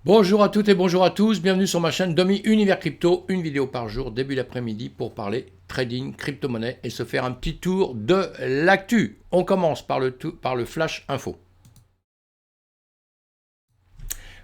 Bonjour à toutes et bonjour à tous, bienvenue sur ma chaîne Domi Univers Crypto, une vidéo par jour, début d'après-midi pour parler trading, crypto-monnaie et se faire un petit tour de l'actu. On commence par le flash info.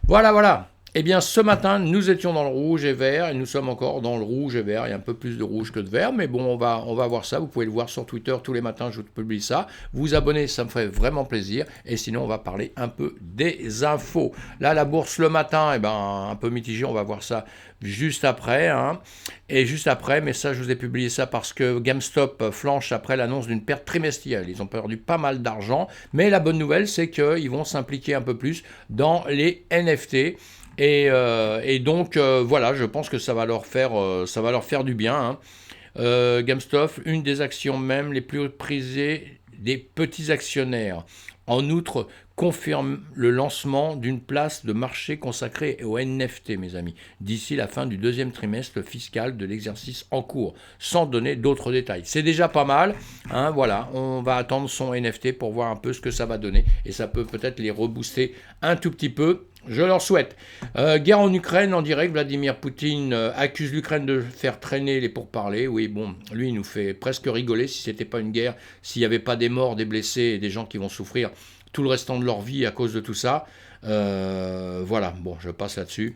Voilà. Eh bien, ce matin, nous étions dans le rouge et vert, et nous sommes encore dans le rouge et vert. Il y a un peu plus de rouge que de vert, mais bon, on va voir ça. Vous pouvez le voir sur Twitter tous les matins, je vous publie ça. Vous abonnez, ça me ferait vraiment plaisir. Et sinon, on va parler un peu des infos. Là, la bourse le matin, eh ben, un peu mitigé, on va voir ça juste après. Et juste après, mais ça, je vous ai publié ça parce que GameStop flanche après l'annonce d'une perte trimestrielle. Ils ont perdu pas mal d'argent, mais la bonne nouvelle, c'est qu'ils vont s'impliquer un peu plus dans les NFT. Et donc voilà, je pense que ça va leur faire du bien. GameStop, une des actions même les plus prisées des petits actionnaires. En outre, confirme le lancement d'une place de marché consacrée au NFT, mes amis, d'ici la fin du deuxième trimestre fiscal de l'exercice en cours, sans donner d'autres détails. C'est déjà pas mal, voilà, on va attendre son NFT pour voir un peu ce que ça va donner, et ça peut peut-être les rebooster un tout petit peu. Je leur souhaite. Guerre en Ukraine en direct. Vladimir Poutine accuse l'Ukraine de faire traîner les pourparlers. Oui, bon, lui, il nous fait presque rigoler si c'était pas une guerre, s'il n'y avait pas des morts, des blessés et des gens qui vont souffrir tout le restant de leur vie à cause de tout ça. Voilà, bon, je passe là-dessus.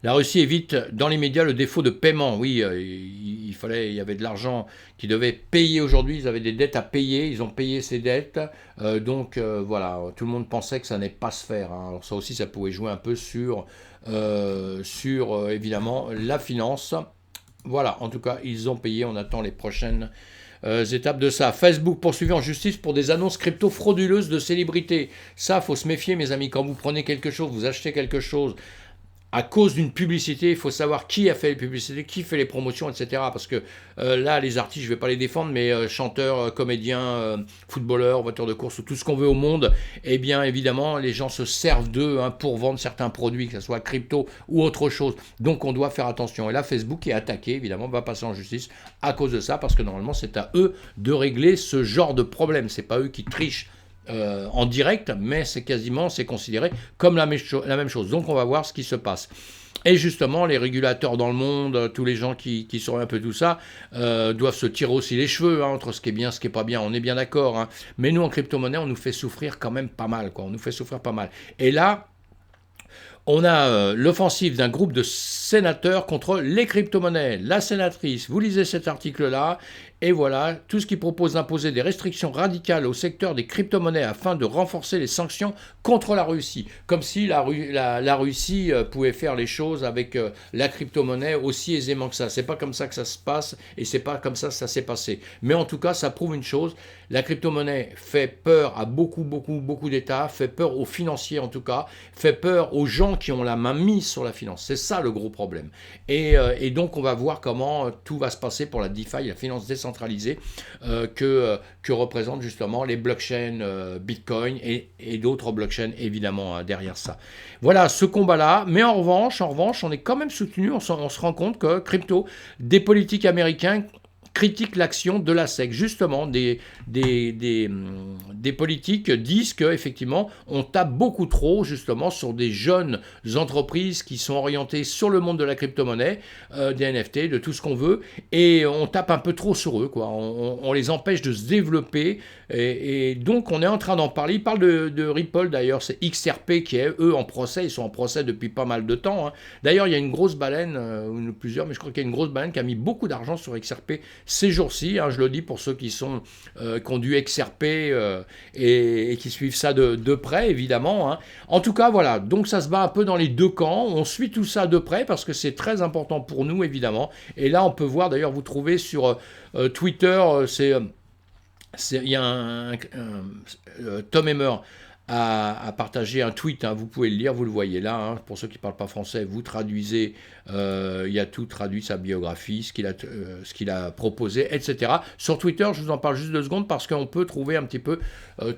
La Russie évite dans les médias le défaut de paiement. Oui, il y avait de l'argent qu'ils devaient payer aujourd'hui. Ils avaient des dettes à payer. Ils ont payé ces dettes. Voilà, tout le monde pensait que ça n'allait pas se faire. Alors ça aussi, ça pouvait jouer un peu sur évidemment la finance. Voilà, en tout cas, ils ont payé. On attend les prochaines étapes de ça. Facebook poursuivi en justice pour des annonces crypto frauduleuses de célébrités. Ça, faut se méfier, mes amis. Quand vous prenez quelque chose, vous achetez quelque chose à cause d'une publicité, il faut savoir qui a fait les publicités, qui fait les promotions, etc. Parce que là, les artistes, je ne vais pas les défendre, mais chanteurs, comédiens, footballeurs, voitures de course, ou tout ce qu'on veut au monde, eh bien, évidemment, les gens se servent d'eux pour vendre certains produits, que ce soit crypto ou autre chose. Donc, on doit faire attention. Et là, Facebook est attaqué, évidemment, va passer en justice à cause de ça, parce que normalement, c'est à eux de régler ce genre de problème. C'est pas eux qui trichent en direct, mais c'est considéré comme la même chose. Donc on va voir ce qui se passe. Et justement, les régulateurs dans le monde, tous les gens qui surveillent un peu tout ça, doivent se tirer aussi les cheveux entre ce qui est bien, ce qui est pas bien. On est bien d'accord. Mais nous, en crypto-monnaie, on nous fait souffrir quand même pas mal. On nous fait souffrir pas mal. Et là, on a l'offensive d'un groupe de sénateurs contre les crypto-monnaies. La sénatrice, vous lisez cet article-là, et voilà, tout ce qui propose d'imposer des restrictions radicales au secteur des crypto-monnaies afin de renforcer les sanctions contre la Russie. Comme si la Russie pouvait faire les choses avec la crypto-monnaie aussi aisément que ça. C'est pas comme ça que ça se passe, et c'est pas comme ça que ça s'est passé. Mais en tout cas, ça prouve une chose, la crypto-monnaie fait peur à beaucoup d'États, fait peur aux financiers en tout cas, fait peur aux gens qui ont la main mise sur la finance. C'est ça le gros problème. Et donc on va voir comment tout va se passer pour la DeFi, la finance décentralisée, que représentent justement les blockchains Bitcoin et d'autres blockchains évidemment derrière ça. Voilà ce combat-là. Mais en revanche, on est quand même soutenu, on se rend compte que crypto, des politiques américains critiquent l'action de la SEC. Justement, des politiques disent qu'effectivement, on tape beaucoup trop justement sur des jeunes entreprises qui sont orientées sur le monde de la crypto-monnaie, des NFT, de tout ce qu'on veut, et on tape un peu trop sur eux, quoi. On les empêche de se développer, et donc on est en train d'en parler. Ils parlent de Ripple d'ailleurs, c'est XRP qui est, eux, en procès, ils sont en procès depuis pas mal de temps. D'ailleurs, il y a une grosse baleine, ou plusieurs, mais je crois qu'il y a une grosse baleine qui a mis beaucoup d'argent sur XRP ces jours-ci, je le dis pour ceux qui ont du XRP et qui suivent ça de près, évidemment. En tout cas, voilà, donc ça se bat un peu dans les deux camps. On suit tout ça de près parce que c'est très important pour nous, évidemment. Et là, on peut voir, d'ailleurs, vous trouvez sur Twitter, il y a Tom Emmer a partagé un tweet, vous pouvez le lire, vous le voyez là, pour ceux qui ne parlent pas français, vous traduisez, il y a tout traduit, sa biographie, ce qu'il a proposé, etc. Sur Twitter, je vous en parle juste 2 secondes parce qu'on peut trouver un petit peu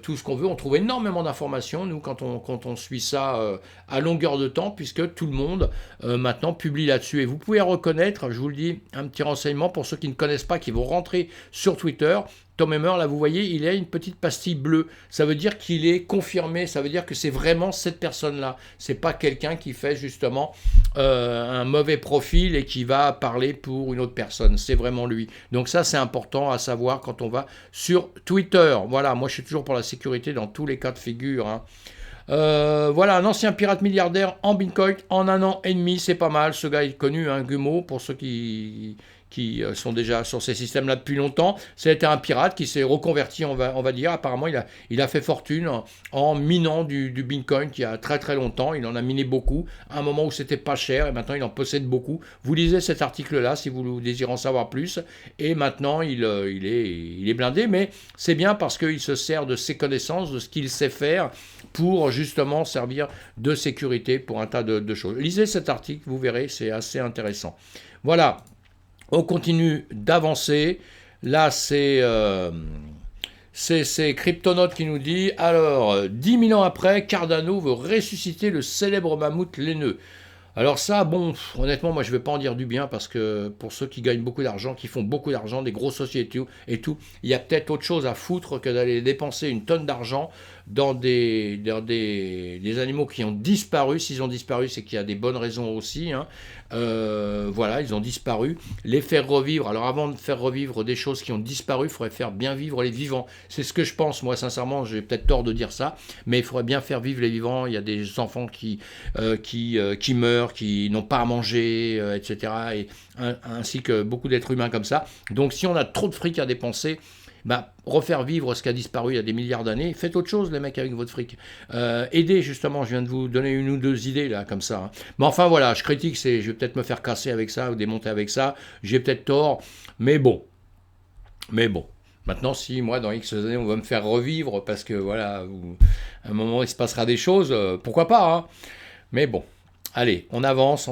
tout ce qu'on veut, on trouve énormément d'informations, nous, quand on suit ça à longueur de temps, puisque tout le monde maintenant publie là-dessus, et vous pouvez reconnaître, je vous le dis, un petit renseignement pour ceux qui ne connaissent pas, qui vont rentrer sur Twitter. Tom Emmer, là, vous voyez, il a une petite pastille bleue. Ça veut dire qu'il est confirmé, ça veut dire que c'est vraiment cette personne-là. C'est pas quelqu'un qui fait justement un mauvais profil et qui va parler pour une autre personne. C'est vraiment lui. Donc ça, c'est important à savoir quand on va sur Twitter. Voilà, moi je suis toujours pour la sécurité dans tous les cas de figure, hein. Voilà, un ancien pirate milliardaire en Bitcoin en 1 an et demi, c'est pas mal. Ce gars est connu, hein, Gumo, pour ceux qui sont déjà sur ces systèmes-là depuis longtemps. C'était un pirate qui s'est reconverti, on va dire. Apparemment, il a fait fortune en minant du Bitcoin qui a très très longtemps. Il en a miné beaucoup, à un moment où c'était pas cher, et maintenant il en possède beaucoup. Vous lisez cet article-là si vous désirez en savoir plus. Et maintenant, il est blindé, mais c'est bien parce qu'il se sert de ses connaissances, de ce qu'il sait faire, pour justement servir de sécurité pour un tas de choses. Lisez cet article, vous verrez, c'est assez intéressant. Voilà. On continue d'avancer. Là, c'est Cryptonaut qui nous dit, alors, 10 000 ans après, Cardano veut ressusciter le célèbre mammouth laineux. Alors ça, bon, honnêtement, moi je ne vais pas en dire du bien parce que pour ceux qui gagnent beaucoup d'argent, qui font beaucoup d'argent, des grosses sociétés et tout, il y a peut-être autre chose à foutre que d'aller dépenser une tonne d'argent dans des animaux qui ont disparu. S'ils ont disparu, c'est qu'il y a des bonnes raisons aussi, hein. Voilà, ils ont disparu. Les faire revivre. Alors avant de faire revivre des choses qui ont disparu, il faudrait faire bien vivre les vivants. C'est ce que je pense, moi, sincèrement. J'ai peut-être tort de dire ça, mais il faudrait bien faire vivre les vivants. Il y a des enfants qui meurent, qui n'ont pas à manger, etc. Ainsi que beaucoup d'êtres humains comme ça. Donc si on a trop de fric à dépenser, refaire vivre ce qui a disparu il y a des milliards d'années, faites autre chose les mecs avec votre fric. Aidez justement, je viens de vous donner une ou deux idées là comme ça, hein. Mais enfin voilà, je critique, je vais peut-être me faire casser avec ça ou démonter avec ça, j'ai peut-être tort, mais bon. Maintenant, si moi dans X années on va me faire revivre parce que voilà, à un moment il se passera des choses, pourquoi pas, hein. Mais bon. Allez, on avance,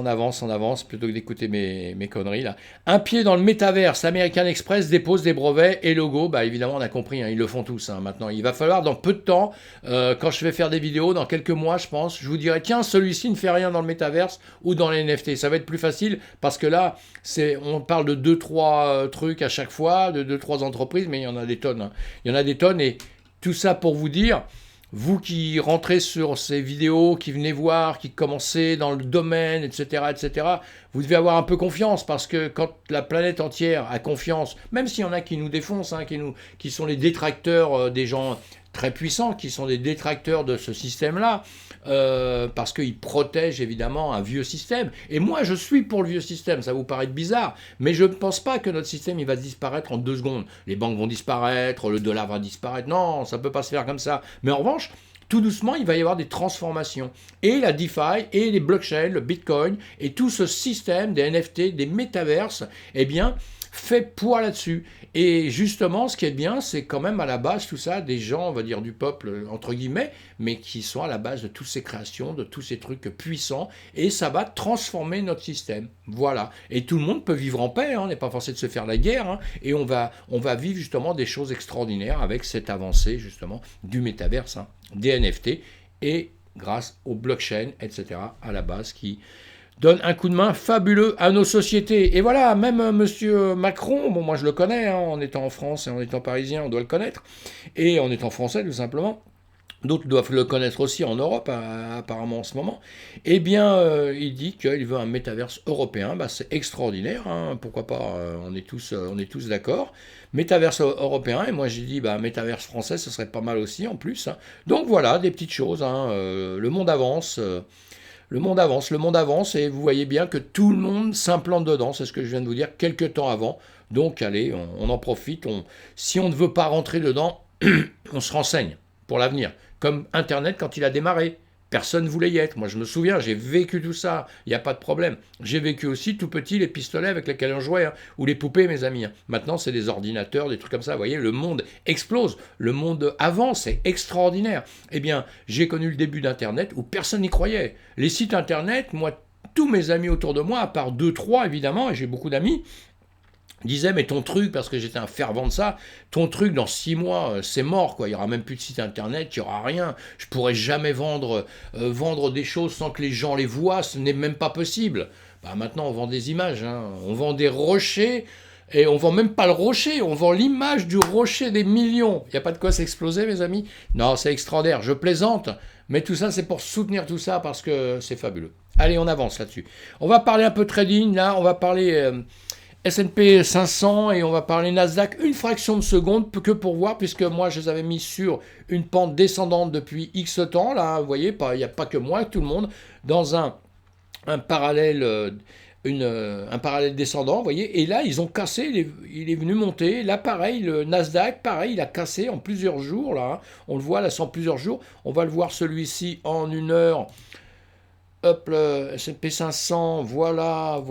plutôt que d'écouter mes conneries là. Un pied dans le métaverse, American Express dépose des brevets et logos, évidemment on a compris, hein, ils le font tous, hein, maintenant. Il va falloir dans peu de temps, quand je vais faire des vidéos, dans quelques mois je pense, je vous dirai tiens celui-ci ne fait rien dans le métaverse ou dans les NFT. Ça va être plus facile parce que là, on parle de 2-3 trucs à chaque fois, de 2-3 entreprises, mais il y en a des tonnes, hein. Il y en a des tonnes et tout ça pour vous dire... Vous qui rentrez sur ces vidéos, qui venez voir, qui commencez dans le domaine, etc., vous devez avoir un peu confiance parce que quand la planète entière a confiance, même s'il y en a qui nous défoncent, hein, qui sont les détracteurs des gens très puissants, qui sont des détracteurs de ce système-là, parce qu'ils protègent évidemment un vieux système. Et moi, je suis pour le vieux système, ça vous paraît bizarre, mais je ne pense pas que notre système il va disparaître en 2 secondes. Les banques vont disparaître, le dollar va disparaître, non, ça ne peut pas se faire comme ça. Mais en revanche, tout doucement, il va y avoir des transformations. Et la DeFi, et les blockchains, le Bitcoin, et tout ce système des NFT, des métaverses, eh bien, fait poids là-dessus. Et justement, ce qui est bien, c'est quand même à la base, tout ça, des gens, on va dire du peuple, entre guillemets, mais qui sont à la base de toutes ces créations, de tous ces trucs puissants, et ça va transformer notre système. Voilà. Et tout le monde peut vivre en paix, hein, on n'est pas forcé de se faire la guerre, hein, et on va vivre justement des choses extraordinaires avec cette avancée, justement, du métaverse, hein, des NFT, et grâce aux blockchains, etc., à la base, qui donne un coup de main fabuleux à nos sociétés. Et voilà, même monsieur Macron, bon moi je le connais, hein, en étant en France et en étant parisien, on doit le connaître, et en étant français tout simplement, d'autres doivent le connaître aussi en Europe, apparemment en ce moment, eh bien il dit qu'il veut un métaverse européen, c'est extraordinaire, hein, pourquoi pas, on est tous d'accord, métaverse européen, et moi j'ai dit métaverse français, ce serait pas mal aussi en plus, hein. Donc voilà, des petites choses, hein, le monde avance, le monde avance, et vous voyez bien que tout le monde s'implante dedans, c'est ce que je viens de vous dire quelques temps avant. Donc allez, on en profite, si on ne veut pas rentrer dedans, on se renseigne pour l'avenir. Comme Internet quand il a démarré, personne ne voulait y être. Moi je me souviens, j'ai vécu tout ça, il n'y a pas de problème. J'ai vécu aussi tout petit les pistolets avec lesquels on jouait, hein, ou les poupées mes amis, hein. Maintenant c'est des ordinateurs, des trucs comme ça, vous voyez, le monde explose, le monde avance, c'est extraordinaire. Eh bien, j'ai connu le début d'Internet où personne n'y croyait. Les sites Internet, moi, tous mes amis autour de moi, à part 2-3 évidemment, et j'ai beaucoup d'amis, disait mais ton truc, parce que j'étais un fervent de ça, ton truc dans 6 mois c'est mort quoi, il n'y aura même plus de site internet, il n'y aura rien, je pourrai jamais vendre des choses sans que les gens les voient, ce n'est même pas possible. Maintenant on vend des images, hein. On vend des rochers Et on vend même pas le rocher, on vend l'image du rocher des millions. Il n'y a pas de quoi s'exploser, mes amis. Non, c'est extraordinaire. Je plaisante, mais tout ça, c'est pour soutenir tout ça parce que c'est fabuleux. Allez, on avance là-dessus. On va parler un peu trading, là. On va parler S&P 500 et on va parler Nasdaq une fraction de seconde que pour voir, puisque moi, je les avais mis sur une pente descendante depuis X temps. Là, vous voyez, il n'y a pas que moi, tout le monde, dans un parallèle un parallèle descendant, vous voyez, et là ils ont cassé, il est venu monter, là pareil, le Nasdaq, pareil, il a cassé en plusieurs jours, là, hein. On le voit là, c'est en plusieurs jours, on va le voir celui-ci en 1 heure, hop, le S&P 500, voilà,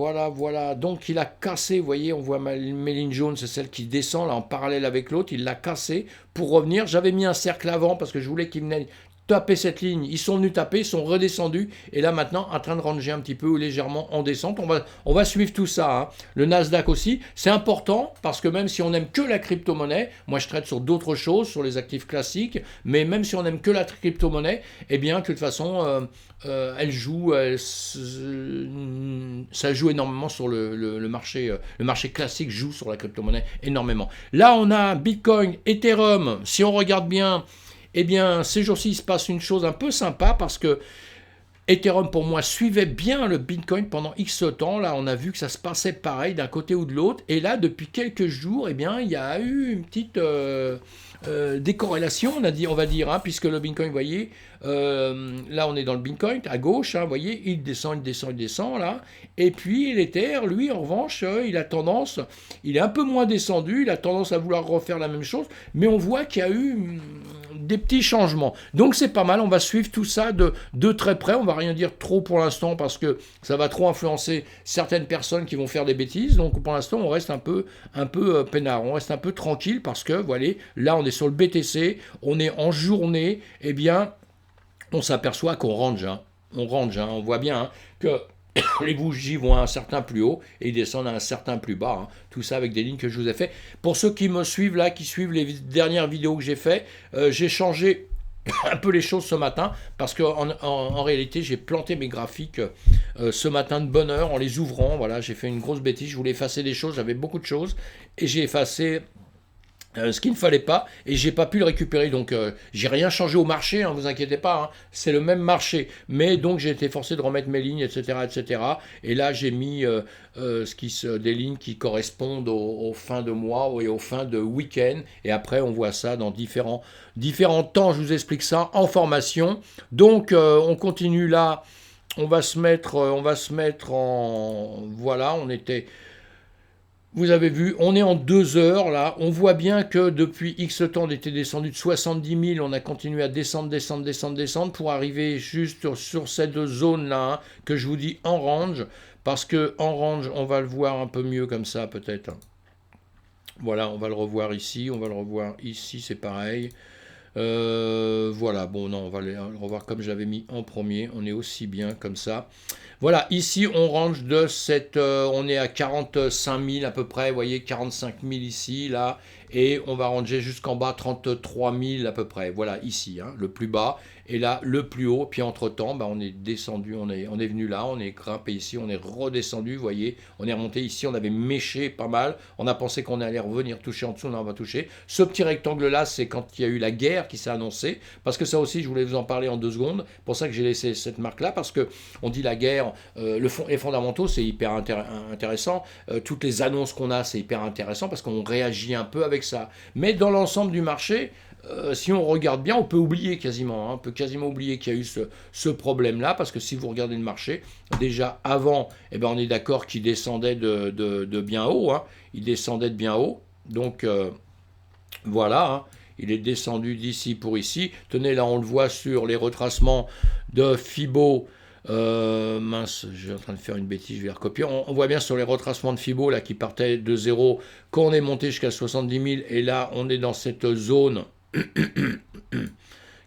donc il a cassé, vous voyez, on voit mes lignes jaunes, c'est celle qui descend, là, en parallèle avec l'autre, il l'a cassé pour revenir, j'avais mis un cercle avant, parce que je voulais qu'il venait taper cette ligne, ils sont venus taper, ils sont redescendus, et là maintenant en train de ranger un petit peu ou légèrement en descente. On va suivre tout ça, hein. Le Nasdaq aussi, c'est important parce que même si on n'aime que la crypto-monnaie, moi je traite sur d'autres choses, sur les actifs classiques, mais même si on n'aime que la crypto-monnaie, eh bien de toute façon elle joue, ça joue énormément sur le marché classique joue sur la crypto-monnaie énormément. Là on a Bitcoin, Ethereum, si on regarde bien, eh bien, ces jours-ci, il se passe une chose un peu sympa parce que Ethereum, pour moi, suivait bien le Bitcoin pendant X temps. Là, on a vu que ça se passait pareil d'un côté ou de l'autre. Et là, depuis quelques jours, eh bien, il y a eu une petite décorrélation, on va dire, hein, puisque le Bitcoin, vous voyez, là, on est dans le Bitcoin, à gauche, hein, vous voyez, il descend, là. Et puis, l'Ether, lui, en revanche, il est un peu moins descendu, il a tendance à vouloir refaire la même chose, mais on voit qu'il y a eu des petits changements. Donc, c'est pas mal, on va suivre tout ça de très près. On va rien dire trop pour l'instant parce que ça va trop influencer certaines personnes qui vont faire des bêtises. Donc, pour l'instant, on reste un peu peinard, on reste un peu tranquille parce que, voilà, là, on est sur le BTC, on est en journée, eh bien, on s'aperçoit qu'on range, hein. On voit bien, hein, que les bougies vont à un certain plus haut et ils descendent à un certain plus bas, hein. Tout ça avec des lignes que je vous ai fait. Pour ceux qui me suivent là, qui suivent les dernières vidéos que j'ai fait, j'ai changé un peu les choses ce matin parce qu'en réalité j'ai planté mes graphiques ce matin de bonne heure en les ouvrant. Voilà, j'ai fait une grosse bêtise, je voulais effacer des choses, j'avais beaucoup de choses et j'ai effacé ce qu'il ne fallait pas, et j'ai pas pu le récupérer, donc j'ai rien changé au marché, hein, vous inquiétez pas, hein, c'est le même marché, mais donc j'ai été forcé de remettre mes lignes, etc., et là j'ai mis des lignes qui correspondent aux fins de mois et aux fins de week-end, et après on voit ça dans différents temps, je vous explique ça en formation. Donc on continue là, on va se mettre en, voilà, vous avez vu, on est en 2 heures là, on voit bien que depuis X temps on était descendu de 70 000, on a continué à descendre pour arriver juste sur cette zone là, hein, que je vous dis en range, parce que en range on va le voir un peu mieux comme ça peut-être. Voilà, on va le revoir ici, c'est pareil. Voilà, bon non, on va le revoir comme je l'avais mis en premier, on est aussi bien comme ça. Voilà, ici on range on est à 45 000 à peu près, vous voyez, 45 000 ici, là, et on va ranger jusqu'en bas 33 000 à peu près, voilà, ici, hein, le plus bas, et là, le plus haut, puis entre-temps, bah, on est descendu, on est venu là, on est grimpé ici, on est redescendu, vous voyez, on est remonté ici, on avait méché pas mal, on a pensé qu'on allait revenir toucher en dessous, on va toucher. Ce petit rectangle-là, c'est quand il y a eu la guerre qui s'est annoncée, parce que ça aussi, je voulais vous en parler en 2 secondes, pour ça que j'ai laissé cette marque-là, parce que on dit la guerre, les fondamentaux, c'est hyper intéressant, toutes les annonces qu'on a, c'est hyper intéressant, parce qu'on réagit un peu avec ça. Mais dans l'ensemble du marché, si on regarde bien, on peut oublier quasiment, hein, on peut quasiment oublier qu'il y a eu ce problème-là, parce que si vous regardez le marché, déjà avant, eh ben, on est d'accord qu'il descendait de bien haut, hein, il descendait de bien haut, donc voilà, hein, il est descendu d'ici pour ici. Tenez, là on le voit sur les retracements de Fibo. Mince, je suis en train de faire une bêtise, je vais recopier. On voit bien sur les retracements de Fibo là qui partaient de 0, quand on est monté jusqu'à 70 000, et là on est dans cette zone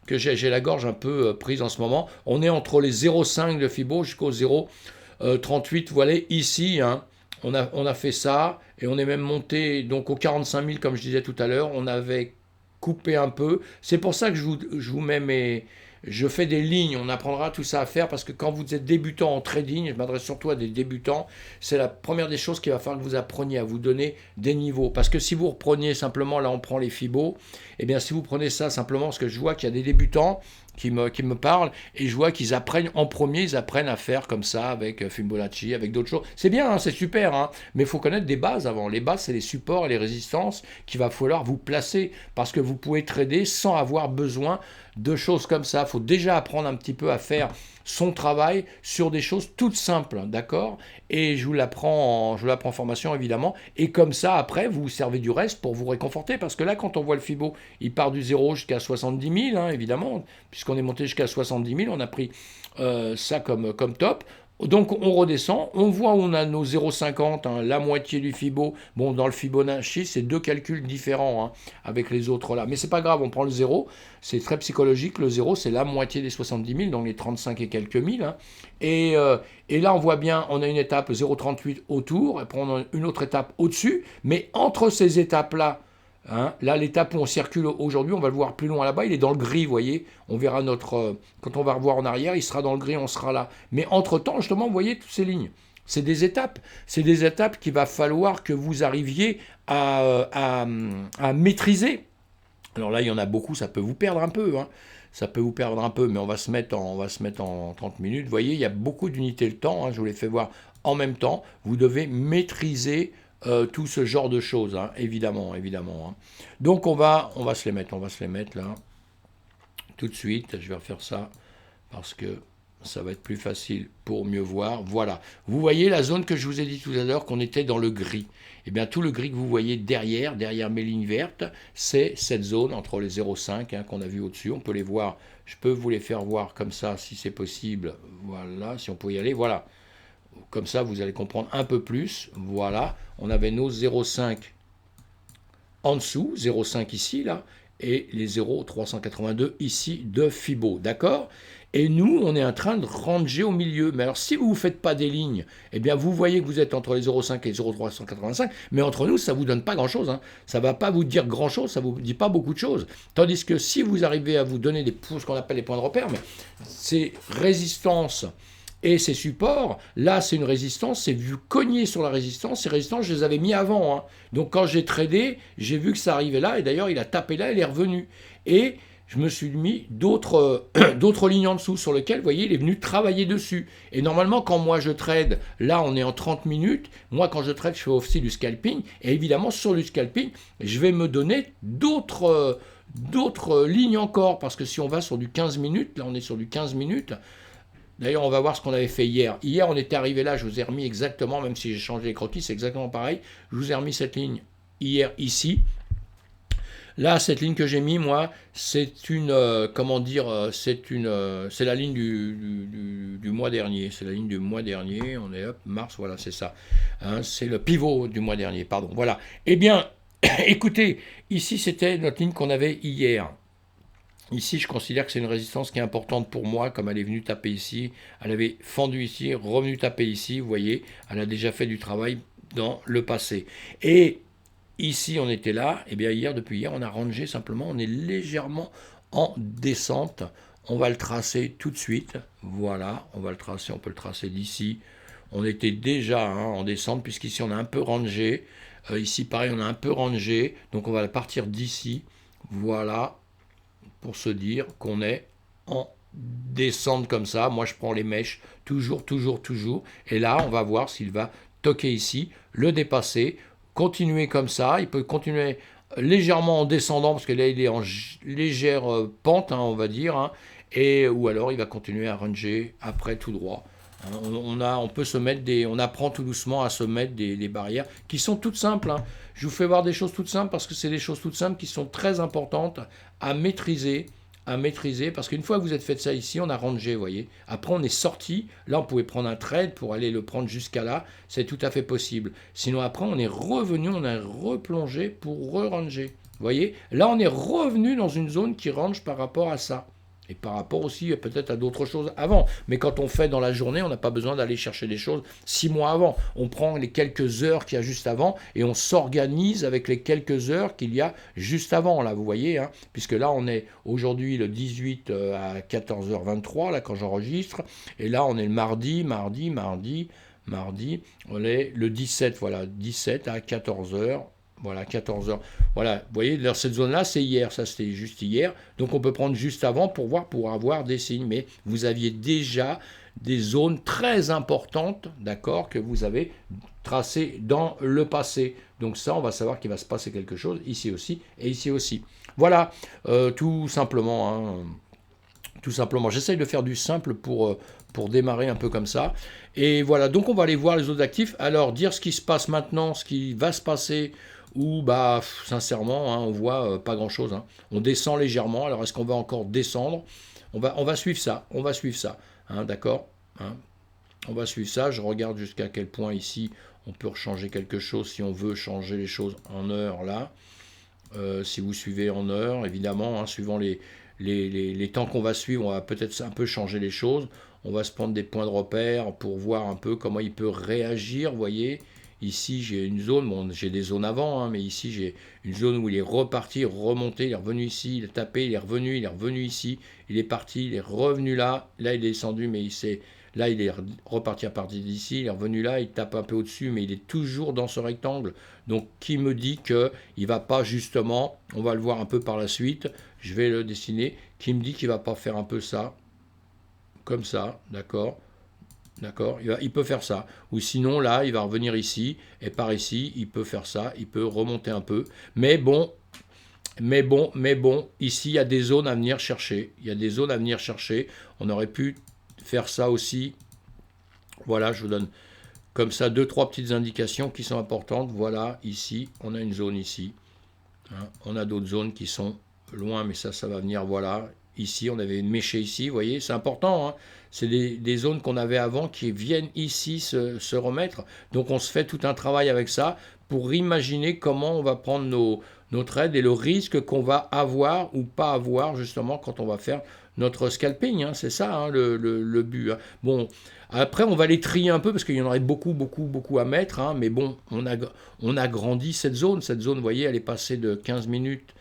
que j'ai la gorge un peu prise en ce moment. On est entre les 0,5 de Fibo jusqu'au 0,38. Voilà, ici, hein, on a fait ça, et on est même monté donc aux 45 000, comme je disais tout à l'heure. On avait coupé un peu. C'est pour ça que je vous mets je fais des lignes, on apprendra tout ça à faire parce que quand vous êtes débutant en trading, je m'adresse surtout à des débutants, c'est la première des choses qu'il va falloir que vous appreniez à vous donner des niveaux. Parce que si vous repreniez simplement, là on prend les Fibos, eh bien si vous prenez ça simplement, parce que je vois qu'il y a des débutants qui me parlent et je vois qu'ils apprennent en premier, ils apprennent à faire comme ça avec Fibonacci, avec d'autres choses. C'est bien, hein, c'est super, hein, mais il faut connaître des bases avant. Les bases, c'est les supports et les résistances qu'il va falloir vous placer parce que vous pouvez trader sans avoir besoin de choses comme ça. Il faut déjà apprendre un petit peu à faire son travail sur des choses toutes simples, d'accord? Et je vous l'apprends en formation évidemment. Et comme ça, après, vous vous servez du reste pour vous réconforter. Parce que là, quand on voit le Fibo, il part du 0 jusqu'à 70 000, hein, évidemment. Puisqu'on est monté jusqu'à 70 000, on a pris ça comme top. Donc on redescend, on voit où on a nos 0,50, hein, la moitié du Fibo. Bon, dans le Fibonacci, c'est deux calculs différents hein, avec les autres là. Mais c'est pas grave, on prend le 0. C'est très psychologique. Le 0, c'est la moitié des 70 000, donc les 35 et quelques mille. Hein. Et là, on voit bien, on a une étape 0,38 autour, et puis on a une autre étape au-dessus. Mais entre ces étapes-là, hein, là, l'étape où on circule aujourd'hui, on va le voir plus loin là-bas, il est dans le gris, vous voyez. On verra quand on va revoir en arrière, il sera dans le gris, on sera là. Mais entre-temps, justement, vous voyez toutes ces lignes. C'est des étapes. C'est des étapes qu'il va falloir que vous arriviez à maîtriser. Alors là, il y en a beaucoup, ça peut vous perdre un peu. Hein. Ça peut vous perdre un peu, mais on va se mettre en 30 minutes. Vous voyez, il y a beaucoup d'unités de temps. Hein, je vous les fais voir en même temps. Vous devez maîtriser tout ce genre de choses, hein, évidemment. Hein. Donc on va se les mettre là, tout de suite. Je vais refaire ça parce que ça va être plus facile pour mieux voir. Voilà. Vous voyez la zone que je vous ai dit tout à l'heure, qu'on était dans le gris. Eh bien, tout le gris que vous voyez derrière mes lignes vertes, c'est cette zone entre les 0,5 hein, qu'on a vu au-dessus. On peut les voir. Je peux vous les faire voir comme ça, si c'est possible. Voilà, si on peut y aller. Voilà. Comme ça, vous allez comprendre un peu plus. Voilà. On avait nos 0,5 en dessous, 0,5 ici, là, et les 0,382 ici de Fibo. D'accord ? Et nous, on est en train de ranger au milieu. Mais alors, si vous ne faites pas des lignes, eh bien, vous voyez que vous êtes entre les 0,5 et les 0,385. Mais entre nous, ça ne vous donne pas grand-chose. Hein. Ça ne va pas vous dire grand-chose, ça ne vous dit pas beaucoup de choses. Tandis que si vous arrivez à vous donner ce qu'on appelle les points de repère, mais c'est résistance et ces supports, là, c'est une résistance, c'est vu cogner sur la résistance. Ces résistances, je les avais mis avant. Hein. Donc, quand j'ai tradé, j'ai vu que ça arrivait là. Et d'ailleurs, il a tapé là, il est revenu. Et je me suis mis d'autres lignes en dessous sur lesquelles, vous voyez, il est venu travailler dessus. Et normalement, quand moi je trade, là, on est en 30 minutes. Moi, quand je trade, je fais aussi du scalping. Et évidemment, sur du scalping, je vais me donner d'autres lignes encore. Parce que si on va sur du 15 minutes, là, on est sur du 15 minutes. D'ailleurs, on va voir ce qu'on avait fait hier. Hier, on était arrivé là, je vous ai remis exactement, même si j'ai changé les croquis, c'est exactement pareil. Je vous ai remis cette ligne hier ici. Là, cette ligne que j'ai mis, moi, c'est une, c'est la ligne du mois dernier. C'est la ligne du mois dernier. On est mars, voilà, c'est ça. Hein, c'est le pivot du mois dernier, pardon. Voilà. Eh bien, écoutez, ici, c'était notre ligne qu'on avait hier. Ici, je considère que c'est une résistance qui est importante pour moi, comme elle est venue taper ici. Elle avait fendu ici, revenue taper ici, vous voyez. Elle a déjà fait du travail dans le passé. Et ici, on était là. Et bien, depuis hier, on a rangé simplement. On est légèrement en descente. On va le tracer tout de suite. Voilà, on va le tracer. On peut le tracer d'ici. On était déjà en descente, puisqu'ici, on a un peu rangé. Ici, pareil, on a un peu rangé. Donc, on va partir d'ici. Voilà. Pour se dire qu'on est en descente comme ça. Moi, je prends les mèches, toujours. Et là, on va voir s'il va toquer ici, le dépasser, continuer comme ça. Il peut continuer légèrement en descendant, parce que là, il est en légère pente, on va dire. Ou alors, il va continuer à ranger après tout droit. On peut se mettre on apprend tout doucement à se mettre des barrières qui sont toutes simples. Hein. Je vous fais voir des choses toutes simples parce que c'est des choses toutes simples qui sont très importantes à maîtriser, parce qu'une fois que vous êtes fait ça ici, on a rangé, vous voyez. Après, on est sorti. Là, on pouvait prendre un trade pour aller le prendre jusqu'à là. C'est tout à fait possible. Sinon, après, on est revenu, on a replongé pour re-ranger. Vous voyez. Là, on est revenu dans une zone qui range par rapport à ça. et par rapport aussi peut-être à d'autres choses avant. Mais quand on fait dans la journée, on n'a pas besoin d'aller chercher des choses 6 mois avant. On prend les quelques heures qu'il y a juste avant et on s'organise avec les quelques heures qu'il y a juste avant, là, vous voyez, hein, puisque là, on est aujourd'hui le 18 à 14h23, là, quand j'enregistre, et là, on est le mardi, on est le 17, voilà, 17 à 14h. Voilà, 14 heures. Voilà, vous voyez, dans cette zone-là, c'est hier, ça c'était juste hier. Donc on peut prendre juste avant pour voir, pour avoir des signes. Mais vous aviez déjà des zones très importantes, d'accord, que vous avez tracées dans le passé. Donc ça, on va savoir qu'il va se passer quelque chose ici aussi et ici aussi. Voilà, tout simplement, hein, tout simplement. J'essaye de faire du simple pour démarrer un peu comme ça. Et voilà, donc on va aller voir les autres actifs. Alors, dire ce qui se passe maintenant, ce qui va se passer, ou bah sincèrement, hein, on voit pas grand-chose. Hein. On descend légèrement, alors est-ce qu'on va encore descendre? On va suivre ça, hein, d'accord, hein. On va suivre ça, je regarde jusqu'à quel point ici on peut changer quelque chose si on veut changer les choses en heure là. Si vous suivez en heure, évidemment, hein, suivant les temps qu'on va suivre, on va peut-être un peu changer les choses. On va se prendre des points de repère pour voir un peu comment il peut réagir, vous voyez. Ici, j'ai une zone, bon, j'ai des zones avant, hein, mais ici, j'ai une zone où il est reparti, remonté, il est revenu ici, il a tapé, il est revenu ici, il est parti, il est revenu là, là, il est descendu, mais là, il est reparti à partir d'ici, il est revenu là, il tape un peu au-dessus, mais il est toujours dans ce rectangle. Donc, qui me dit qu'il ne va pas justement, on va le voir un peu par la suite, je vais le dessiner, qui me dit qu'il ne va pas faire un peu ça, comme ça, d'accord? D'accord, il peut faire ça. Ou sinon, là, il va revenir ici, et par ici, il peut faire ça, il peut remonter un peu. Mais bon, ici, il y a des zones à venir chercher. Il y a des zones à venir chercher. On aurait pu faire ça aussi. Voilà, je vous donne comme ça 2-3 petites indications qui sont importantes. Voilà, ici, on a une zone ici. Hein, on a d'autres zones qui sont loin, mais ça va venir, voilà. Ici, on avait une méchée ici, vous voyez, c'est important, hein. C'est des zones qu'on avait avant qui viennent ici se remettre. Donc on se fait tout un travail avec ça pour imaginer comment on va prendre nos trades et le risque qu'on va avoir ou pas avoir justement quand on va faire notre scalping, hein. C'est ça, hein, le but, hein. Bon, après on va les trier un peu parce qu'il y en aurait beaucoup à mettre, hein, mais bon, on a grandi cette zone, vous voyez, elle est passée de 15 minutes,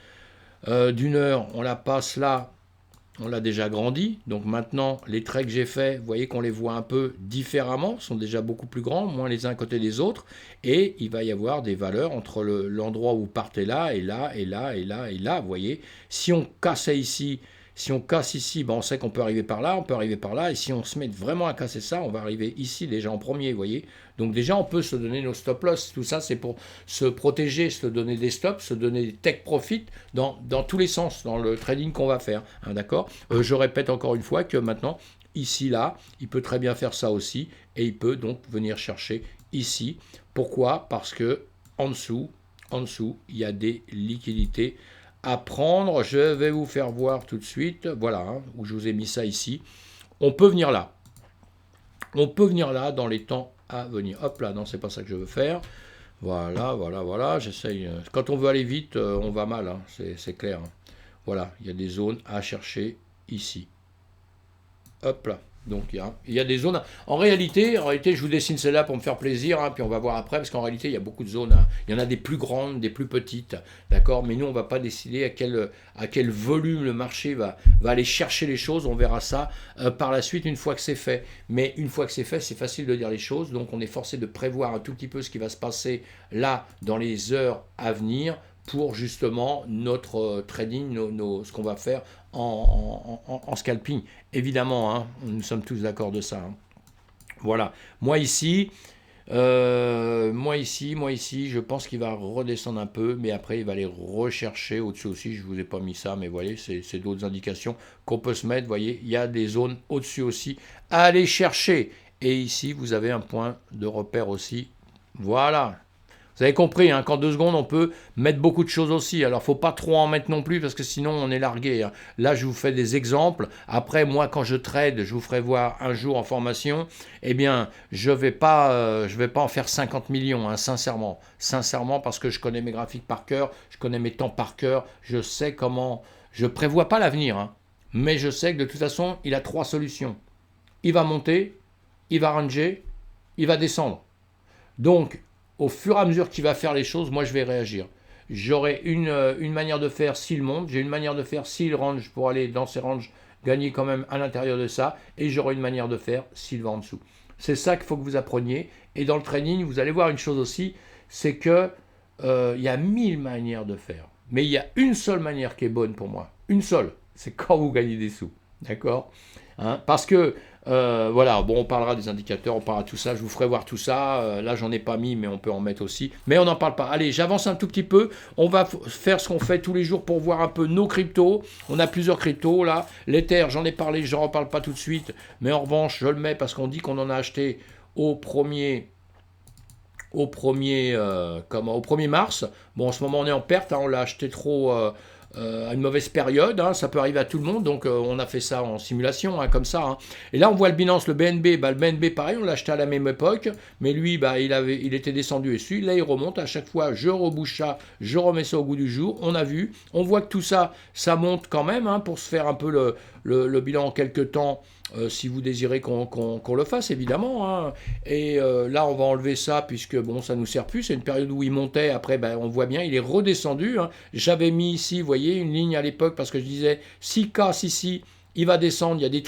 d'une heure, on la passe là. On l'a déjà grandi, donc maintenant les traits que j'ai faits, vous voyez qu'on les voit un peu différemment, sont déjà beaucoup plus grands, moins les uns à côté des autres, et il va y avoir des valeurs entre l'endroit où vous partez là, et là, et là, et là, et là, vous voyez. Si on cassait ici, si on casse ici, ben on sait qu'on peut arriver par là, on peut arriver par là, et si on se met vraiment à casser ça, on va arriver ici déjà en premier, vous voyez. Donc déjà, on peut se donner nos stop-loss, tout ça c'est pour se protéger, se donner des stops, se donner des take profit dans tous les sens, dans le trading qu'on va faire, hein, d'accord. Je répète encore une fois que maintenant, ici, là, il peut très bien faire ça aussi, et il peut donc venir chercher ici. Pourquoi? Parce que en dessous, il y a des liquidités à prendre. Je vais vous faire voir tout de suite, voilà, hein, où je vous ai mis ça ici. On peut venir là. On peut venir là dans les temps à venir. Hop là, non, c'est pas ça que je veux faire. Voilà, j'essaye. Quand on veut aller vite, on va mal, hein, c'est clair, hein. Voilà, il y a des zones à chercher ici. Hop là. Donc il y a des zones. En réalité, je vous dessine celle-là pour me faire plaisir, hein, puis on va voir après, parce qu'en réalité, il y a beaucoup de zones, hein. Il y en a des plus grandes, des plus petites, d'accord. Mais nous, on ne va pas décider à quel volume le marché va aller chercher les choses. On verra ça par la suite une fois que c'est fait. Mais une fois que c'est fait, c'est facile de dire les choses. Donc on est forcé de prévoir un tout petit peu ce qui va se passer là dans les heures à venir, pour justement notre trading, ce qu'on va faire en scalping. Évidemment, hein, nous sommes tous d'accord de ça, hein. Voilà. Moi ici, je pense qu'il va redescendre un peu, mais après il va aller rechercher au-dessus aussi. Je ne vous ai pas mis ça, mais vous voyez, c'est d'autres indications qu'on peut se mettre. Vous voyez, il y a des zones au-dessus aussi à aller chercher. Et ici, vous avez un point de repère aussi. Voilà. Vous avez compris, hein, qu'en 2 secondes, on peut mettre beaucoup de choses aussi. Alors, il ne faut pas trop en mettre non plus, parce que sinon, on est largué, hein. Là, je vous fais des exemples. Après, moi, quand je trade, je vous ferai voir un jour en formation. Eh bien, je ne vais pas en faire 50 millions, hein, sincèrement. Sincèrement, parce que je connais mes graphiques par cœur, je connais mes temps par cœur, je sais comment... Je ne prévois pas l'avenir, hein. mais je sais que de toute façon, il a 3 solutions. Il va monter, il va ranger, il va descendre. Donc, au fur et à mesure qu'il va faire les choses, moi je vais réagir. J'aurai une manière de faire s'il monte, j'ai une manière de faire s'il range pour aller dans ses ranges, gagner quand même à l'intérieur de ça, et j'aurai une manière de faire s'il va en dessous. C'est ça qu'il faut que vous appreniez. Et dans le training, vous allez voir une chose aussi, c'est que il y a 1000 manières de faire. Mais il y a une seule manière qui est bonne pour moi. Une seule. C'est quand vous gagnez des sous. D'accord, hein, parce que, voilà, bon, on parlera des indicateurs, on parlera de tout ça, je vous ferai voir tout ça. Là, j'en ai pas mis, mais on peut en mettre aussi. Mais on n'en parle pas. Allez, j'avance un tout petit peu. On va faire ce qu'on fait tous les jours pour voir un peu nos cryptos. On a plusieurs cryptos, là. L'Ether, j'en ai parlé, je n'en reparle pas tout de suite. Mais en revanche, je le mets parce qu'on dit qu'on en a acheté au 1er au 1er mars. Bon, en ce moment, on est en perte, hein, on l'a acheté trop à une mauvaise période, hein, ça peut arriver à tout le monde, donc on a fait ça en simulation, hein, comme ça. Hein. Et là, on voit le Binance, le BNB, le BNB, pareil, on l'a acheté à la même époque, mais lui, il était descendu dessus, là, il remonte, à chaque fois, je rebouche ça, je remets ça au goût du jour, on a vu, on voit que tout ça, ça monte quand même, hein, pour se faire un peu le bilan en quelques temps. Si vous désirez qu'on le fasse, évidemment. Hein. Et là, on va enlever ça, puisque bon, ça ne nous sert plus. C'est une période où il montait. Après, on voit bien, il est redescendu. Hein. J'avais mis ici, vous voyez, une ligne à l'époque, parce que je disais, si casse ici, il va descendre, il y a des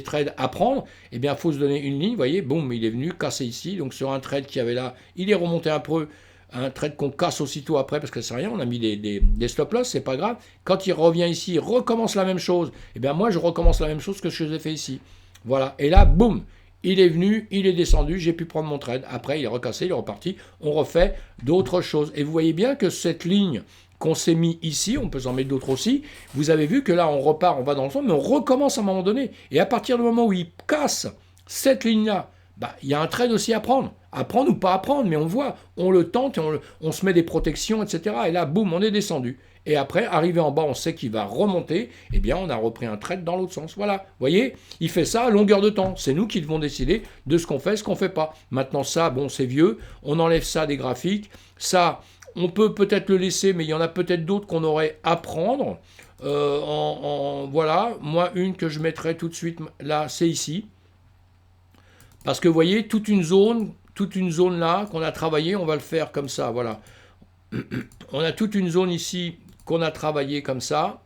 trades à prendre. Eh bien, il faut se donner une ligne. Vous voyez, boum, il est venu casser ici. Donc, sur un trade qu'il y avait là, il est remonté un peu. Un trade qu'on casse aussitôt après, parce que c'est rien, on a mis des stop-loss, c'est pas grave. Quand il revient ici, il recommence la même chose. Et bien moi, je recommence la même chose que je vous ai fait ici. Voilà. Et là, boum, il est venu, il est descendu, j'ai pu prendre mon trade. Après, il est recassé, il est reparti. On refait d'autres choses. Et vous voyez bien que cette ligne qu'on s'est mis ici, on peut s'en mettre d'autres aussi, vous avez vu que là, on repart, on va dans le fond, mais on recommence à un moment donné. Et à partir du moment où il casse cette ligne-là, il y a un trade aussi à prendre. À prendre ou pas à prendre, mais on voit, on le tente et on se met des protections, etc. Et là, boum, on est descendu. Et après, arrivé en bas, on sait qu'il va remonter. Eh bien, on a repris un trade dans l'autre sens. Voilà. Vous voyez, il fait ça à longueur de temps. C'est nous qui devons décider de ce qu'on fait, ce qu'on ne fait pas. Maintenant, ça, bon, c'est vieux. On enlève ça des graphiques. Ça, on peut peut-être le laisser, mais il y en a peut-être d'autres qu'on aurait à prendre. Voilà. Moi, une que je mettrai tout de suite là, c'est ici. Parce que vous voyez, toute une zone là qu'on a travaillé, on va le faire comme ça, voilà. On a toute une zone ici qu'on a travaillé comme ça.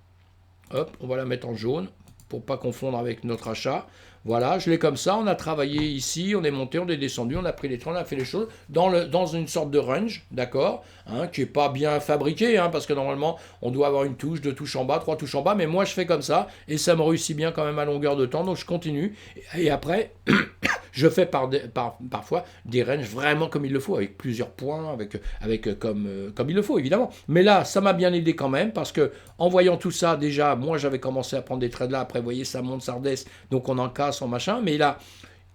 Hop, on va la mettre en jaune pour pas confondre avec notre achat. Voilà, je l'ai comme ça, on a travaillé ici, on est monté, on est descendu, on a pris les trains, on a fait les choses dans une sorte de range, d'accord, hein, qui n'est pas bien fabriqué, hein, parce que normalement, on doit avoir une touche, 2 touches en bas, 3 touches en bas, mais moi je fais comme ça, et ça me réussit bien quand même à longueur de temps, donc je continue, et après, je fais parfois des ranges vraiment comme il le faut, avec plusieurs points, comme il le faut, évidemment. Mais là, ça m'a bien aidé quand même, parce que en voyant tout ça, déjà, moi j'avais commencé à prendre des trades là, après, vous voyez, ça monte, ça redescend, donc on en casse, on machin, mais là,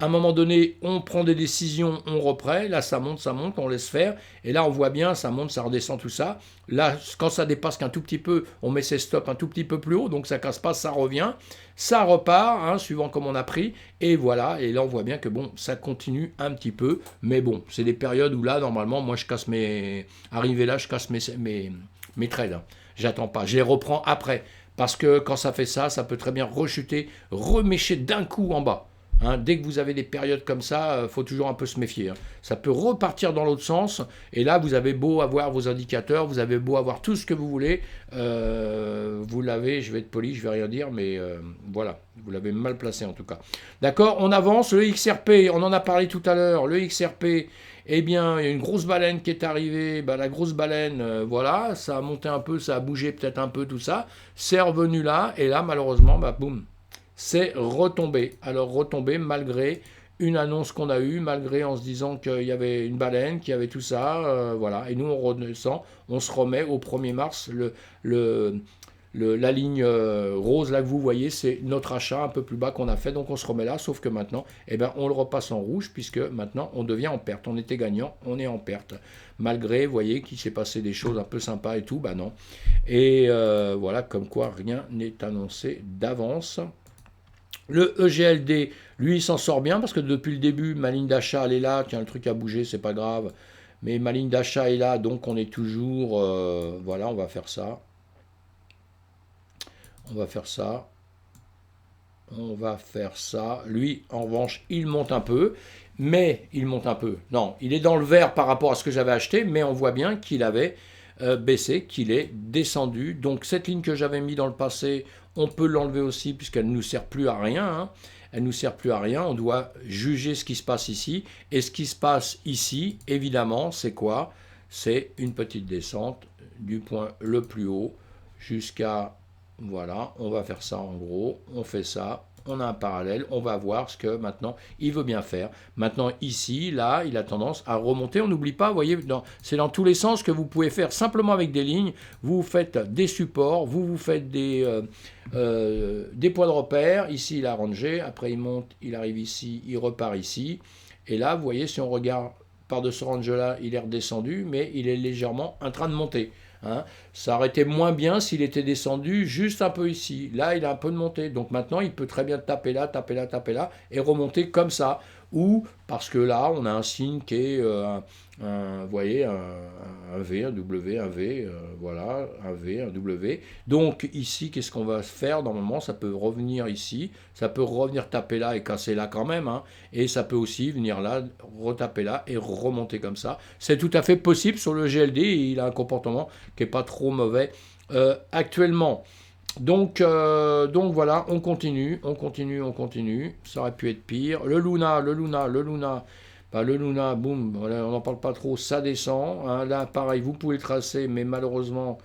à un moment donné, on prend des décisions, on reprend, là ça monte, on laisse faire, et là on voit bien, ça monte, ça redescend, tout ça. Là, quand ça dépasse qu'un tout petit peu, on met ses stops un tout petit peu plus haut, donc ça casse pas, ça revient, ça repart, hein, suivant comme on a pris, et voilà, et là on voit bien que bon, ça continue un petit peu, mais bon, c'est des périodes où là, normalement, moi je casse arrivé là, je casse mes trades, hein. J'attends pas, je les reprends après, parce que quand ça fait ça, ça peut très bien rechuter, remécher d'un coup en bas. Hein, dès que vous avez des périodes comme ça, il faut toujours un peu se méfier. Hein. Ça peut repartir dans l'autre sens. Et là, vous avez beau avoir vos indicateurs, vous avez beau avoir tout ce que vous voulez. Vous l'avez, je vais être poli, je vais rien dire, mais voilà, vous l'avez mal placé en tout cas. D'accord, on avance. Le XRP, on en a parlé tout à l'heure. Le XRP, eh bien, il y a une grosse baleine qui est arrivée. La grosse baleine, voilà, ça a monté un peu, ça a bougé peut-être un peu, tout ça. C'est revenu là. Et là, malheureusement, boum. C'est retombé. Alors retombé malgré une annonce qu'on a eue, malgré en se disant qu'il y avait une baleine, qu'il y avait tout ça, voilà. Et nous on redescend, on se remet au 1er mars. La ligne rose là que vous voyez, c'est notre achat un peu plus bas qu'on a fait, donc on se remet là, sauf que maintenant, on le repasse en rouge, puisque maintenant on devient en perte. On était gagnant, on est en perte. Malgré, vous voyez, qu'il s'est passé des choses un peu sympas et tout, non. Et voilà, comme quoi rien n'est annoncé d'avance. Le EGLD, lui, il s'en sort bien parce que depuis le début, ma ligne d'achat, elle est là. Tiens, le truc a bougé, c'est pas grave. Mais ma ligne d'achat est là, donc on est toujours... voilà, on va faire ça. On va faire ça. On va faire ça. Lui, en revanche, il monte un peu. Mais il monte un peu. Non, il est dans le vert par rapport à ce que j'avais acheté, mais on voit bien qu'il avait baissé, qu'il est descendu. Donc cette ligne que j'avais mis dans le passé, on peut l'enlever aussi puisqu'elle ne nous sert plus à rien. Hein. Elle ne nous sert plus à rien. On doit juger ce qui se passe ici. Et ce qui se passe ici, évidemment, c'est quoi? C'est une petite descente du point le plus haut jusqu'à... Voilà, on va faire ça en gros. On fait ça. On a un parallèle, on va voir ce que maintenant il veut bien faire. Maintenant ici, là, il a tendance à remonter. On n'oublie pas, vous voyez, c'est dans tous les sens que vous pouvez faire simplement avec des lignes. Vous faites des supports, vous faites des points de repère. Ici, il a rangé, après il monte, il arrive ici, il repart ici. Et là, vous voyez, si on regarde par de ce range-là, il est redescendu, mais il est légèrement en train de monter. Hein. Ça aurait été moins bien s'il était descendu juste un peu ici. Là, il a un peu de montée. Donc maintenant, il peut très bien taper là, taper là, taper là et remonter comme ça. Ou parce que là, on a un signe qui est, vous voyez, un V, un W, un V, voilà, un V, un W. Donc ici, qu'est-ce qu'on va faire? Normalement, ça peut revenir ici, ça peut revenir taper là et casser là quand même. Hein. Et ça peut aussi venir là, retaper là et remonter comme ça. C'est tout à fait possible sur le GLD et il a un comportement qui n'est pas trop mauvais actuellement. Donc voilà, on continue, on continue, on continue. Ça aurait pu être pire. Le Luna, bah, le Luna, boum, voilà, on n'en parle pas trop, ça descend. Hein. Là, pareil, vous pouvez le tracer, mais malheureusement,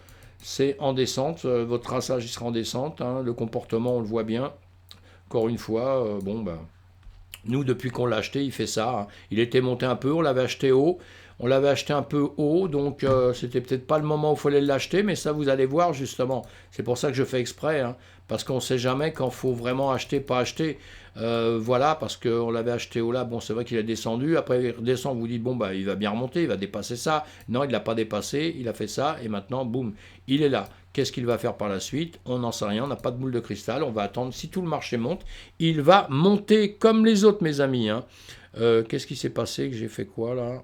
c'est en descente. Votre traçage, il sera en descente. Hein. Le comportement, on le voit bien. Encore une fois, bon, bah, nous, depuis qu'on l'a acheté, il fait ça. Hein. Il était monté un peu, on l'avait acheté haut. On l'avait acheté un peu haut, donc c'était peut-être pas le moment où il fallait l'acheter, mais ça vous allez voir justement. C'est pour ça que je fais exprès, hein, parce qu'on ne sait jamais quand il faut vraiment acheter, pas acheter. Voilà, parce qu'on l'avait acheté haut là, bon c'est vrai qu'il a descendu, après il redescend, vous vous dites bon bah il va bien remonter, il va dépasser ça. Non, il ne l'a pas dépassé, il a fait ça, et maintenant boum, il est là. Qu'est-ce qu'il va faire par la suite? On n'en sait rien, on n'a pas de boule de cristal, on va attendre. Si tout le marché monte, il va monter comme les autres mes amis. Hein. Qu'est-ce qui s'est passé? Que j'ai fait quoi là?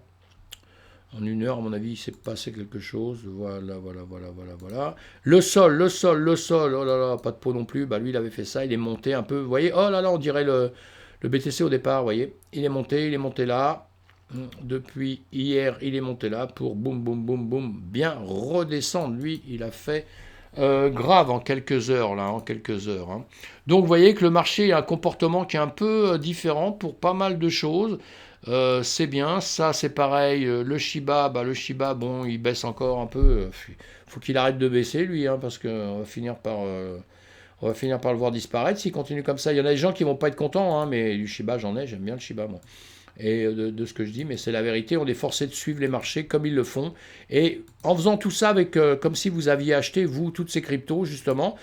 En une heure, à mon avis, il s'est passé quelque chose. Voilà, voilà, voilà, voilà, voilà. Le sol, oh là là, pas de peau non plus. Bah, lui, il avait fait ça, il est monté un peu. Vous voyez, oh là là, on dirait le BTC au départ, vous voyez. Il est monté là. Depuis hier, il est monté là pour boum, boum, boum, boum, bien redescendre. Lui, il a fait grave en quelques heures, là, en quelques heures. Hein. Donc, vous voyez que le marché a un comportement qui est un peu différent pour pas mal de choses. C'est bien, ça c'est pareil. Le Shiba, bah, bon, il baisse encore un peu. Faut qu'il arrête de baisser lui, hein, parce qu'on va finir on va finir par le voir disparaître s'il continue comme ça. Il y en a des gens qui vont pas être contents, hein, mais du Shiba j'en ai, j'aime bien le Shiba moi. Et de ce que je dis, mais c'est la vérité. On est forcé de suivre les marchés comme ils le font. Et en faisant tout ça avec, comme si vous aviez acheté vous toutes ces cryptos justement.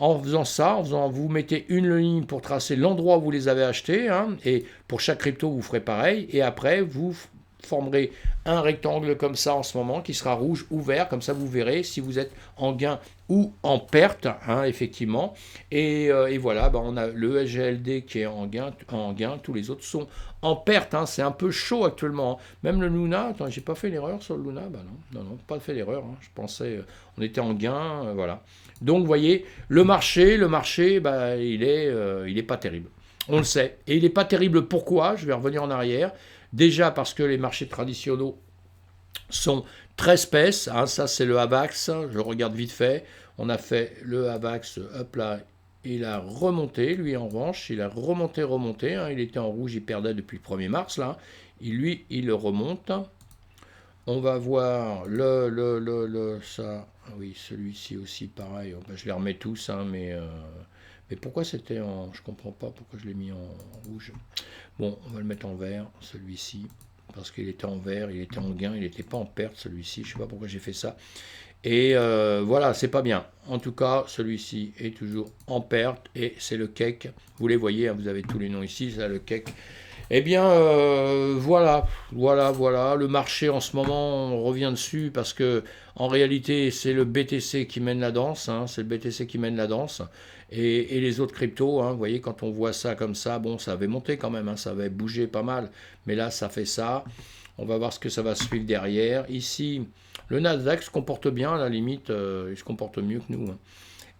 En faisant ça, vous mettez une ligne pour tracer l'endroit où vous les avez achetés, hein, et pour chaque crypto, vous ferez pareil, et après, vous formerez un rectangle comme ça en ce moment, qui sera rouge ou vert, comme ça vous verrez si vous êtes en gain ou en perte, hein, effectivement, et voilà, bah, on a le SGLD qui est en gain, tous les autres sont en perte, hein, c'est un peu chaud actuellement, hein. Même le Luna, attends, j'ai pas fait l'erreur sur le Luna, bah non, pas fait l'erreur, hein. Je pensais, on était en gain, voilà. Donc, vous voyez, le marché, bah, il est pas terrible. On le sait. Et il n'est pas terrible pourquoi? Je vais revenir en arrière. Déjà parce que les marchés traditionnels sont très spèces. Hein, ça, c'est le AVAX. Je regarde vite fait. On a fait le AVAX, hop là. Il a remonté, lui en revanche. Il a remonté. Hein, il était en rouge, il perdait depuis le 1er mars. Là. Il remonte. On va voir ça. Oui, celui-ci aussi, pareil. Ben, je les remets tous, hein, mais pourquoi c'était en... Je comprends pas pourquoi je l'ai mis en rouge. Bon, on va le mettre en vert, celui-ci, parce qu'il était en vert, il était en gain, il n'était pas en perte, celui-ci. Je sais pas pourquoi j'ai fait ça. Et voilà, c'est pas bien. En tout cas, celui-ci est toujours en perte, et c'est le cake. Vous les voyez, hein, vous avez tous les noms ici, c'est le cake. Eh bien, voilà. Le marché en ce moment, on revient dessus parce que en réalité, c'est le BTC qui mène la danse. Hein, c'est le BTC qui mène la danse. Et les autres cryptos, hein, vous voyez, quand on voit ça comme ça, bon, ça avait monté quand même, hein, ça avait bougé pas mal. Mais là, ça fait ça. On va voir ce que ça va suivre derrière. Ici, le Nasdaq se comporte bien, à la limite, il se comporte mieux que nous. Hein.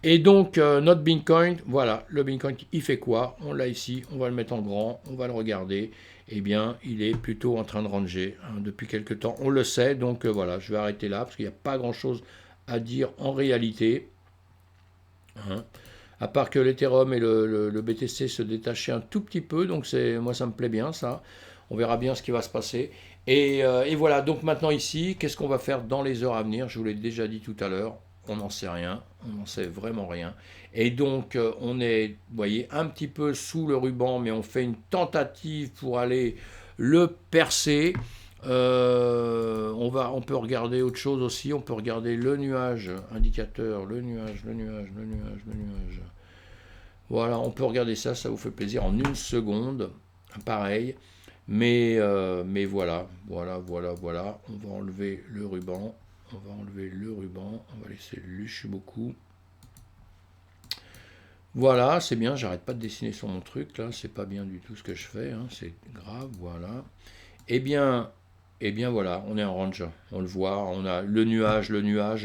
Et donc, notre Bitcoin, voilà, le Bitcoin, il fait quoi? On l'a ici, on va le mettre en grand, on va le regarder. Eh bien, il est plutôt en train de ranger hein, depuis quelques temps. On le sait, donc voilà, je vais arrêter là parce qu'il n'y a pas grand-chose à dire en réalité. Hein. À part que l'Ethereum et le BTC se détachaient un tout petit peu, donc moi ça me plaît bien ça. On verra bien ce qui va se passer. Et voilà, donc maintenant ici, qu'est-ce qu'on va faire dans les heures à venir? Je vous l'ai déjà dit tout à l'heure, on n'en sait rien, on n'en sait vraiment rien. Et donc on est, vous voyez, un petit peu sous le ruban, mais on fait une tentative pour aller le percer. On peut regarder autre chose aussi, on peut regarder le nuage, indicateur, le nuage, le nuage, le nuage, le nuage. Voilà, on peut regarder ça, ça vous fait plaisir en une seconde, pareil. Mais voilà, voilà, voilà, voilà. On va enlever le ruban, on va enlever le ruban, on va laisser le Lushimoku. Voilà, c'est bien, j'arrête pas de dessiner sur mon truc, là, c'est pas bien du tout ce que je fais, hein, c'est grave, voilà. Eh bien, eh bien voilà, on est en range, on le voit, on a le nuage,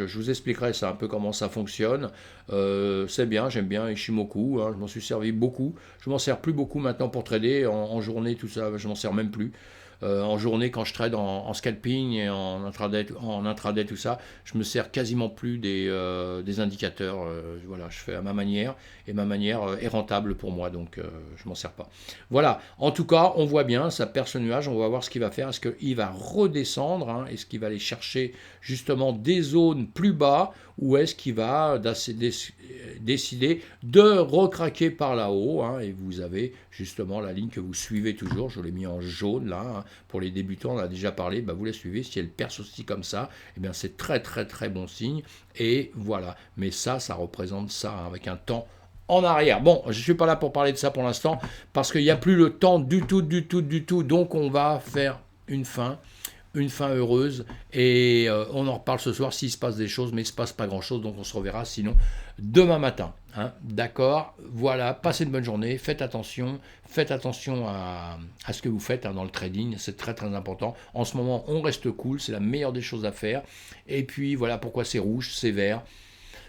je vous expliquerai ça un peu comment ça fonctionne. C'est bien, j'aime bien Ishimoku, hein, je m'en suis servi beaucoup. Je m'en sers plus beaucoup maintenant pour trader, en journée, tout ça, je m'en sers même plus. En journée, quand je trade en scalping et en intraday, tout ça, je me sers quasiment plus des indicateurs. Voilà, je fais à ma manière et ma manière est rentable pour moi, donc je m'en sers pas. Voilà, en tout cas, on voit bien, ça perce le nuage, on va voir ce qu'il va faire. Est-ce qu'il va redescendre hein, est-ce qu'il va aller chercher justement des zones plus bas ou est-ce qu'il va décider de recraquer par là-haut hein, et vous avez justement la ligne que vous suivez toujours, je l'ai mis en jaune là, hein, pour les débutants, on a déjà parlé, bah vous la suivez, si elle perce aussi comme ça, eh bien c'est très très très bon signe, et voilà, mais ça représente ça hein, avec un temps en arrière. Bon, je ne suis pas là pour parler de ça pour l'instant, parce qu'il n'y a plus le temps du tout, du tout, du tout, donc on va faire une fin heureuse, et on en reparle ce soir s'il se passe des choses, mais il ne se passe pas grand-chose, donc on se reverra sinon demain matin. Hein, d'accord, voilà, passez une bonne journée, faites attention à ce que vous faites hein, dans le trading, c'est très très important. En ce moment, on reste cool, c'est la meilleure des choses à faire. Et puis voilà pourquoi c'est rouge, c'est vert.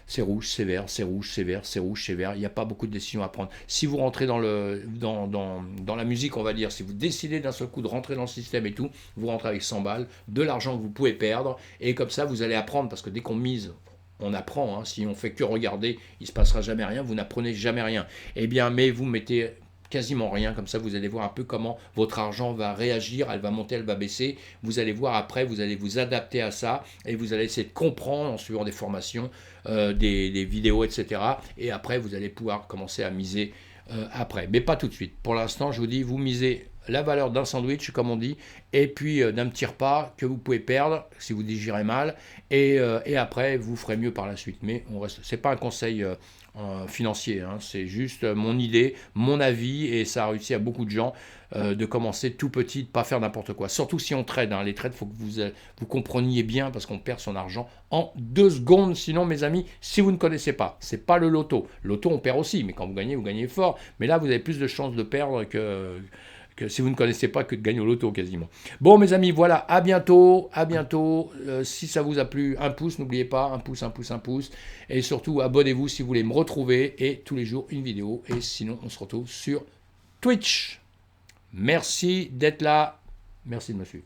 C'est rouge, c'est vert, c'est rouge, c'est vert, c'est rouge, c'est vert. Il n'y a pas beaucoup de décisions à prendre. Si vous rentrez dans la musique, on va dire, si vous décidez d'un seul coup de rentrer dans le système et tout, vous rentrez avec 100 balles, de l'argent que vous pouvez perdre, et comme ça, vous allez apprendre, parce que dès qu'on mise, on apprend. Hein. Si on fait que regarder, il ne se passera jamais rien, vous n'apprenez jamais rien. Eh bien, mais vous mettez quasiment rien, comme ça vous allez voir un peu comment votre argent va réagir, elle va monter, elle va baisser, vous allez voir après, vous allez vous adapter à ça, et vous allez essayer de comprendre en suivant des formations, des vidéos, etc. Et après, vous allez pouvoir commencer à miser après, mais pas tout de suite. Pour l'instant, je vous dis, vous misez la valeur d'un sandwich, comme on dit, et puis d'un petit repas que vous pouvez perdre si vous digérez mal, et après, vous ferez mieux par la suite. Mais c'est pas un conseil financier, hein, c'est juste mon idée, mon avis, et ça a réussi à beaucoup de gens de commencer tout petit, de ne pas faire n'importe quoi. Surtout si on trade, hein. Les trades, il faut que vous compreniez bien, parce qu'on perd son argent en 2 secondes. Sinon, mes amis, si vous ne connaissez pas, c'est pas le loto. Loto, on perd aussi, mais quand vous gagnez fort. Mais là, vous avez plus de chances de perdre que si vous ne connaissez pas, que de gagner au loto quasiment. Bon mes amis, voilà, à bientôt, à bientôt. Si ça vous a plu, un pouce, n'oubliez pas, un pouce, un pouce, un pouce. Et surtout, abonnez-vous si vous voulez me retrouver, et tous les jours une vidéo. Et sinon, on se retrouve sur Twitch. Merci d'être là, merci de me suivre.